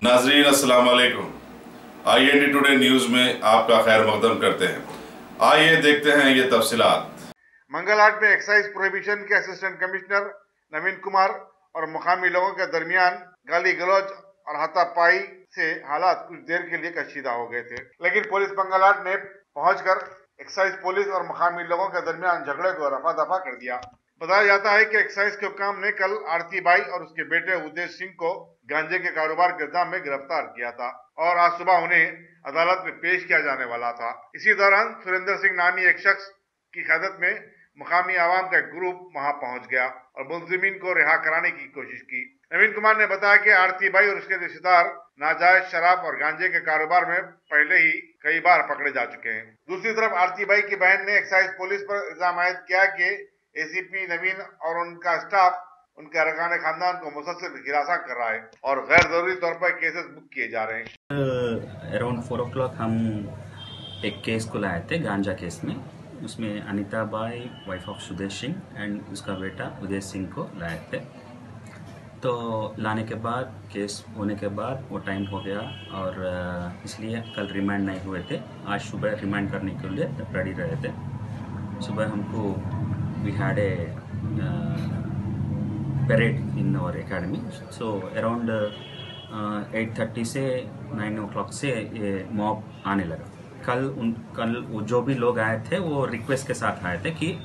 नाजरीन अस्सलाम वालेकुम। IND टुडे न्यूज में आपका खैर मकदम करते हैं। आइए देखते हैं ये तफसीलात। मंगलहाट में एक्साइज प्रोहिबिशन के असिस्टेंट कमिश्नर नवीन कुमार और मुकामी लोगों के दरमियान गाली गलौज और हाथापाई से हालात कुछ देर के लिए कशीदा हो गए थे, लेकिन पुलिस मंगलहाट ने पहुंचकर एक्साइज पुलिस और मुकामी लोगों के दरमियान झगड़े को रफा दफा कर दिया। बताया जाता है कि एक्साइज के हुक्काम ने कल आरती बाई और उसके बेटे उदेश सिंह को गांजे के कारोबार के इल्जाम में गिरफ्तार किया था और आज सुबह उन्हें अदालत में पेश किया जाने वाला था। इसी दौरान सुरेंद्र सिंह नामी एक शख्स की क़यादत में मुकामी आवाम का एक ग्रुप वहां पहुंच गया और मुलजिमीन को रिहा कराने की कोशिश की। नवीन कुमार ने बताया कि आरती बाई और उसके रिश्तेदार नाजायज शराब और गांजे के कारोबार में पहले ही कई बार पकड़े जा चुके हैं। दूसरी तरफ आरती बाई की बहन ने एक्साइज पुलिस पर इल्जाम आयद किया कि ACP नवीन और उनका स्टाफ उनके अरकान खानदान को मुसलसल हिरासा कर रहा है और गैर जरूरी तौर पर केसेस बुक किए जा रहे हैं। अराउंड 4 o'clock हम एक केस को लाए थे, गांजा केस में। उसमें Anita by wife of Sudesh Singh and उसका बेटा उदेश सिंह को लाए थे। तो लाने के बाद केस होने के बाद वो टाइम हो गया और इसलिए कल रिमांड नहीं हुए थे। आज सुबह रिमांड करने के लिए रेडी रहे थे। सुबह हमको we had a parade in our academy, so around 8:30 से 9 o'clock से ये मॉब आने लगा। कल जो भी लोग आए थे वो रिक्वेस्ट के साथ आए थे कि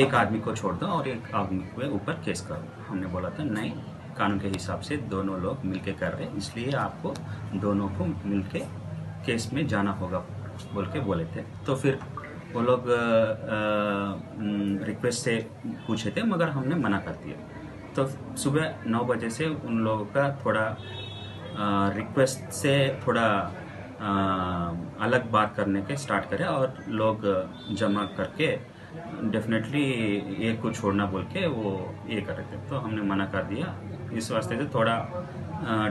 एक आदमी को छोड़ दो और एक आदमी के ऊपर केस करो। हमने बोला था नहीं, कानून के हिसाब से दोनों लोग मिलके कर रहे, इसलिए आपको दोनों को मिलके केस में जाना होगा बोल के बोले थे। तो फिर वो लोग रिक्वेस्ट से पूछे थे मगर हमने मना कर दिया। तो सुबह 9 बजे से उन लोगों का थोड़ा रिक्वेस्ट से थोड़ा अलग बात करने के स्टार्ट करे और लोग जमा करके डेफिनेटली एक को छोड़ना बोल के वो ये कर रहे थे। तो हमने मना कर दिया। इस वास्ते से थोड़ा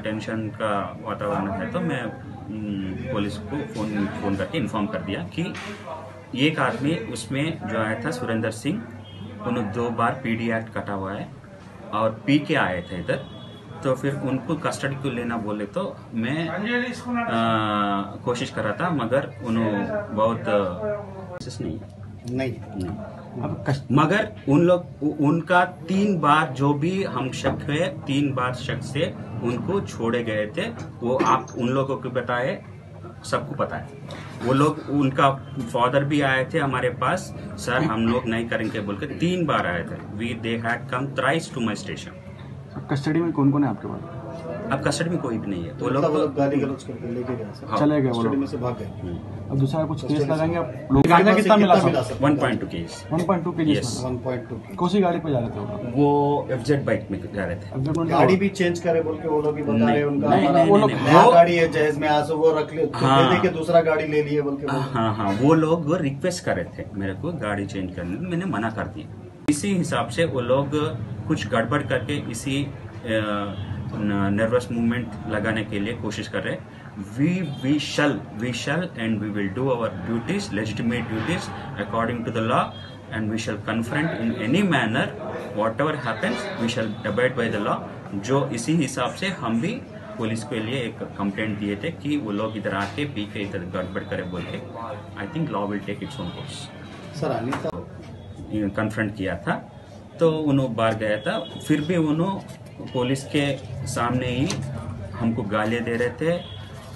टेंशन का वातावरण है, तो मैं पुलिस को फ़ोन करके इन्फॉर्म कर दिया कि एक आदमी उसमें जो आया था सुरेंद्र सिंह, उन्होंने 2 बार PD एक्ट कटा हुआ है और पी के आए थे इधर। तो फिर उनको कस्टडी को लेना बोले तो मैं कोशिश कर रहा था मगर उन्होंने बहुत नहीं। मगर उनका 3 बार जो भी हम शक है 3 बार शक से उनको छोड़े गए थे। वो आप उन लोगों को बताए, सबको पता है। वो लोग, उनका फादर भी आए थे हमारे पास, सर हम लोग नहीं करेंगे बोल के 3 बार आए थे। They had come thrice to my station. Custody में कौन कौन है आपके पास? अब कस्टडी में कोई भी नहीं है। वो लोग गाली गलौज करके लेके गए, चले गए, वो लोग में से भाग गए। अब दूसरा कुछ केस लगाएंगे आप लोग? गांजा कितना मिला? 1.2 केस। 1.2 केजी। 1.2 कौन सी गाड़ी पे जा रहे थे वो? FZ बाइक में जा रहे थे। गाड़ी भी चेंज करे बोल के वो लोग भी बता रहे हैं। उनका वो लोग नया गाड़ी है जहेज में, आज वो रख ले के दूसरा गाड़ी ले लिए बोल के। हाँ, वो लोग रिक्वेस्ट कर रहे थे मेरे को गाड़ी चेंज करने, मैंने मना कर दिया। इसी हिसाब से वो लोग कुछ गड़बड़ करके इसी नर्वस मूवमेंट लगाने के लिए कोशिश कर रहे हैं। We shall and we will do our duties, legitimate duties according to the law, and we shall confront in any manner whatever happens, we shall abide by the law. जो इसी हिसाब से हम भी पुलिस के लिए एक complaint दिए थे कि वो लोग इधर आके पी के इधर गड़बड़ करे बोल के। I think law will take its own course. Sir Anita confront किया था तो उन्होंने बाहर गया था, फिर भी उन्होंने पुलिस के सामने ही हमको गालियाँ दे रहे थे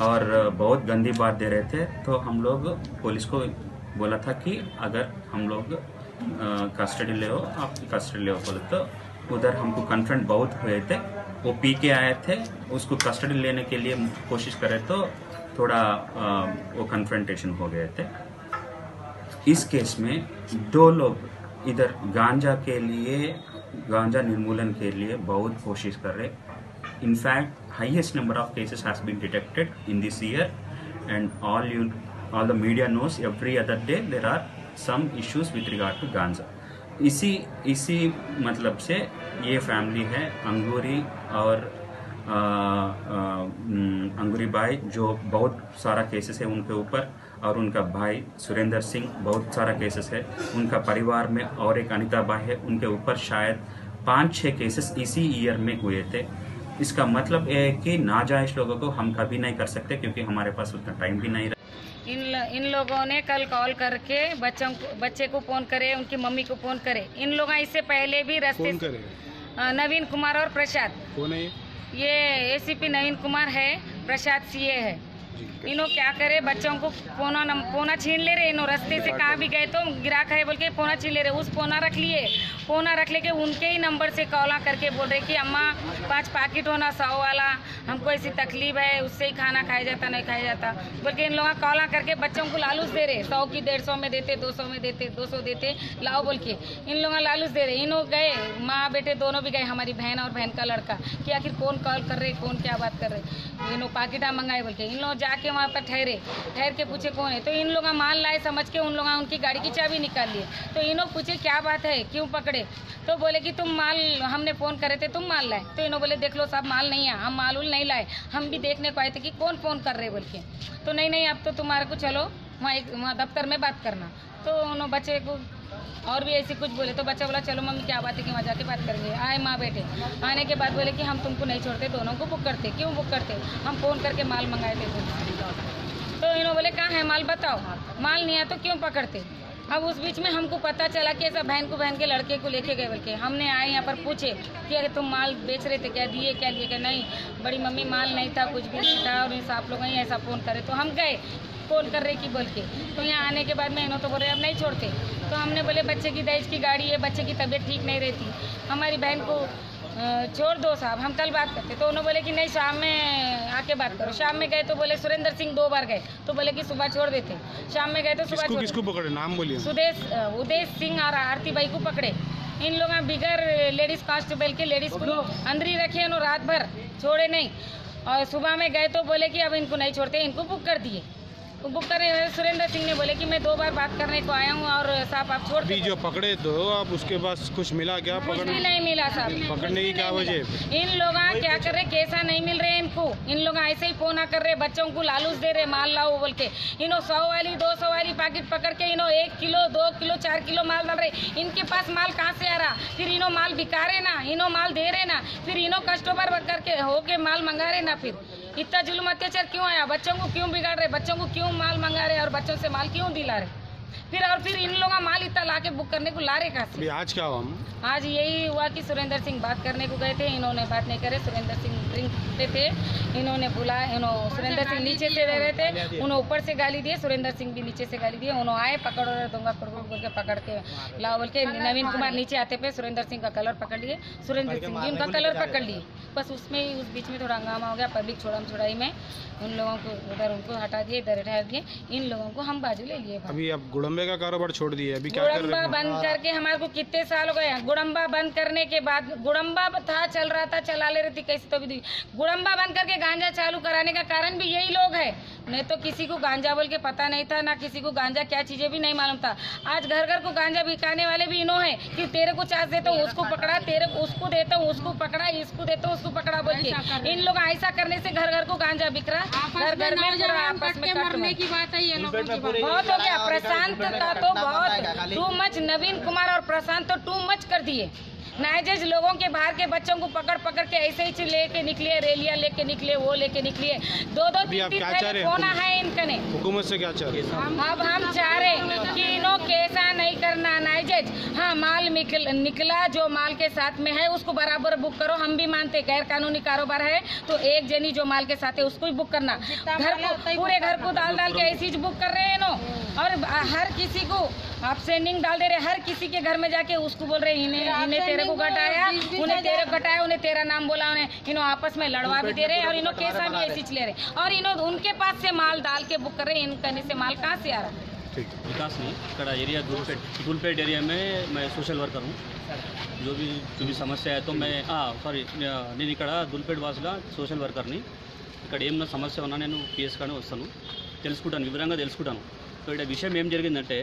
और बहुत गंदी बात दे रहे थे। तो हम लोग पुलिस को बोला था कि अगर हम लोग कस्टडी ले हो, आप कस्टडी ले हो बोले। तो उधर हमको कन्फ्रंट बहुत हुए थे। वो पी के आए थे, उसको कस्टडी लेने के लिए कोशिश करे तो थोड़ा वो कन्फ्रंटेशन हो गए थे। इस केस में 2 लोग इधर गांजा निर्मूलन के लिए बहुत कोशिश कर रहे। In fact highest number of cases has been detected in this year and all the media knows every other day there are some issues with regard to ganja. इसी मतलब से ये फैमिली है अंगूरी और अंगूरी बाई, जो बहुत सारा केसेस है उनके ऊपर, और उनका भाई सुरेंद्र सिंह बहुत सारा केसेस है उनका परिवार में, और एक अनीता बाई है उनके ऊपर शायद 5-6 केसेस इसी ईयर में हुए थे। इसका मतलब ये है कि नाजायज लोगों को हम कभी नहीं कर सकते, क्योंकि हमारे पास उतना टाइम भी नहीं रहा। इन लोगों ने कल कॉल करके बच्चे को फोन करे, उनकी मम्मी को फोन करे। इन लोग इससे पहले भी रास्ते नवीन कुमार और प्रसाद, कौन है ये एसीपी नवीन कुमार है, प्रसाद सीए है। इन्हों क्या करे, बच्चों को पोना छीन ले रहे। इन्हों रास्ते से कहाँ भी गए तो गिराक है बोल के पोना छीन ले रहे। उस पोना रख लिए, पोना रख लेके उनके ही नंबर से कॉल करके बोल रहे कि अम्मा 5 पैकेट होना 100 वाला, हमको ऐसी तकलीफ है, उससे ही खाना खाया जाता नहीं खाया जाता बोल के इन लोग कॉल करके बच्चों को लालूच दे रहे। 100 की 150 में देते, 200 में देते, 200 देते, लाओ बोल के इन लोग लालूच दे रहे। इन लोग गए, माँ बेटे दोनों भी गए, हमारी बहन और बहन का लड़का, कि आखिर कौन कॉल कर रहे, कौन क्या बात कर रहे। इन लोग पैकेटा मंगाए बोल के इन लोग जाके वहाँ पर ठहर के पूछे कौन है, तो इन लोग माल लाए समझ के उन लोग उनकी गाड़ी की चाबी निकाल लिए। तो इन लोग पूछे क्या बात है, क्यों पकड़े, तो बोले कि तुम माल, हमने फ़ोन करे थे तुम माल लाए। तो इन्हों बोले देख लो साहब माल नहीं है, हम माल उल नहीं लाए, हम भी देखने को आए थे कि कौन फ़ोन कर रहे बोल के। तो नहीं अब तो तुम्हारे को चलो वहाँ दफ्तर में बात करना। तो उन्होंने बच्चे को और भी ऐसे कुछ बोले, तो बच्चा बोला चलो मम्मी क्या बात है कि वहाँ जाके बात करेंगे। आए माँ बेटे, आने के बाद बोले कि हम तुमको नहीं छोड़ते, दोनों को बुक करते। क्यों बुक करते, हम फ़ोन करके माल मंगाए थे। तो इन्होंने बोले कहाँ है माल, बताओ, माल नहीं है तो क्यों पकड़ते। अब उस बीच में हमको पता चला कि ऐसा बहन के लड़के को लेके गए बोल के। हमने आए यहाँ पर पूछे कि अगर तुम माल बेच रहे थे क्या, दिए क्या लिए क्या, नहीं बड़ी मम्मी माल नहीं था, कुछ भी नहीं था, और आप लोग ही ऐसा फ़ोन करे। तो हम गए फ़ोन कर रहे कि बोल के। तो यहाँ आने के बाद में इन्हों तो बोल रहे अब नहीं छोड़ते। तो हमने बोले बच्चे की दहेज की गाड़ी है, बच्चे की तबीयत ठीक नहीं रहती, हमारी बहन को छोड़ दो साहब, हम कल बात करते। तो उन्होंने बोले कि नहीं शाम में आके बात करो। शाम में गए तो बोले सुरेंद्र सिंह 2 बार गए, तो बोले कि सुबह छोड़ देते। शाम में गए तो सुबह किसको पकड़े, नाम बोलिए। उदेश सिंह और आरती बाई को पकड़े। इन लोग बिगर लेडीज कांस्टेबल के लेडीज को अंदर ही रखे, रात भर छोड़े नहीं। और सुबह में गए तो बोले कि अब इनको नहीं छोड़ते, इनको बुक कर दिए। बुक करे सुरेंद्र सिंह ने बोले कि मैं 2 बार बात करने को आया हूँ और साहब आप छोड़ दो। जो पकड़े तो आप उसके पास कुछ मिला क्या, कुछ भी नहीं मिला साहब। पकड़ने की क्या वजह, इन लोग क्या कर रहे, कैसा नहीं मिल रहे इनको। इन लोग ऐसे ही फोन कर रहे, बच्चों को लालूच दे रहे, माल लाओ बोल के। इन्हों 100 वाली 200 वाली पैकेट पकड़ के इन्हों 1 किलो 2 किलो 4 किलो माल डाल रहे। इनके पास माल कहाँ से आ रहा, फिर इन्हों माल बिका रहे ना, इन्हों माल दे रहे ना, फिर इन्हों कस्टमर करके होके माल मंगा रहे ना। फिर इतना जुल्म अत्याचार क्यों आया, बच्चों को क्यों बिगाड़ रहे, बच्चों को क्यों माल मंगा रहे और बच्चों से माल क्यों दिला रहे। फिर इन लोगों का माल इतना लाके बुक करने को ला रहे कहाँ से। आज क्या हुआ, आज यही हुआ कि सुरेंद्र सिंह बात करने को गए थे, इन्होंने बात नहीं करे। सुरेंद्र सिंह ड्रिंक पे थे, इन्होंने बुलाया, सुरेंद्र सिंह नीचे से रह रहे थे, उन्होंने ऊपर से गाली दिए, सुरेंद्र सिंह भी नीचे से गाली दिए। उन्होंने आए पकड़ो दूंगा बोल के पकड़ के लाओ बोल के। नवीन कुमार नीचे आते पे सुरेंद्र सिंह का कलर पकड़ लिए, सुरेंद्र सिंह भी उनका कलर पकड़ लिए। बस उसमें ही उस बीच में थोड़ा हंगामा हो गया, पब्लिक छोड़ाई में उन लोगों को उधर उनको हटा दिए, इधर हटा दिए, इन लोगों को हम बाजू ले लिए। अभी अब गुड़म्बे का कारोबार छोड़ दिया, अभी क्या कर रहे हैं? बंद करके हमारे को कितने साल हो गए। गुड़म्बा बंद करने के बाद, गुड़म्बा था चल रहा था, चला ले रही थी कैसे तो भी। गुड़म्बा बंद करके गांजा चालू कराने का कारण भी यही लोग है। नहीं तो किसी को गांजा बोल के पता नहीं था, ना किसी को गांजा क्या चीजें भी नहीं मालूम था। आज घर घर को गांजा बिकाने वाले भी इन्हों है कि तेरे को चार्ज देता हूँ उसको पकड़ा, तेरे को उसको देता हूँ उसको पकड़ा, इसको देता हूँ उसको पकड़ा बोल के। इन लोग ऐसा करने से घर घर को गांजा बिक रहा, घर घर में आपस में मरने की बात है। ये लोगों की बहुत हो गया। प्रशांत का तो बहुत टू मच, नवीन कुमार और प्रशांत तो टू मच कर दिए। नाजायज लोगों के बाहर के बच्चों को पकड़ के ऐसे ही लेके निकले, रैलियां लेके निकले, वो लेके निकले। 2-3 कोना है इनका ने। हुकूमत से क्या चाह रहे हैं? अब हम चाह रहे कि इन्हों कैसा नहीं करना नाजायज। हाँ माल निकला जो माल के साथ में है उसको बराबर बुक करो। हम भी मानते गैर कानूनी कारोबार है तो एक जनी जो माल के साथ है उसको ही बुक करना। घर को पूरे घर को डाल के ऐसी बुक कर रहे हैं नो। और हर किसी को आप सेंडिंग डाल दे रहे, हर किसी के घर में जाके उसको बोल रहे इन्हें तेरे को घटाया, उन्हें तेरे को घटाया, उन्हें तेरा नाम बोला, उन्हें इन्हों आपस में लड़वा भी दे रहे और इन्हों कैसा भी ऐसी ले रहे और इन्हों उनके पास से माल डाल के बुक कर रहे। इन करने से माल कहाँ से आ रहा है? विकास नहीं ఇక్కడ एरिया दूलपेट एरिया में मैं सोशल वर्कर हूँ। जो भी समस्या है तो मैं నేను ఇక్కడ దూల్పేట వాసుగా సోషల్ వర్కర్ని। ఇక్కడ ఏమన్నా సమస్య ఉన్నా నేను పిఎస్ కానీ వస్తాను, తెలుసుకుంటాను, వివరంగా తెలుసుకుంటాను। సో ఇక్కడ విషయం ఏం జరిగిందంటే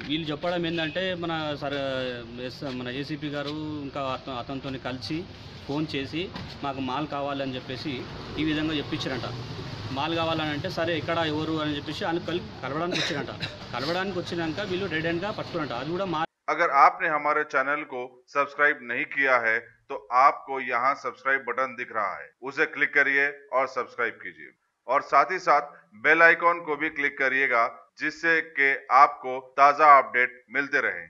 వీళ్ళు చెప్పడం ఏంటంటే మన ఏసీపీ గారు ఇంకా అతనితో కలిసి ఫోన్ చేసి మాకు మాల్ కావాలని చెప్పేసి ఈ విధంగా చెప్పించారంట। మాల్ కావాలని అంటే సరే ఎక్కడ ఎవరు అని చెప్పేసి వాళ్ళు కలవడానికి వచ్చారంట। కలవడానికి వచ్చినాక వీళ్ళు రెడ్ హ్యాండ్గా పట్టుకున్నారంట। అది కూడా अगर आपने हमारे चैनल को सब्सक्राइब नहीं किया है तो आपको यहाँ सब्सक्राइब बटन दिख रहा है, उसे क्लिक करिए और सब्सक्राइब कीजिए और साथ ही साथ बेल आइकॉन को भी क्लिक करिएगा, जिससे कि आपको ताज़ा अपडेट मिलते रहें।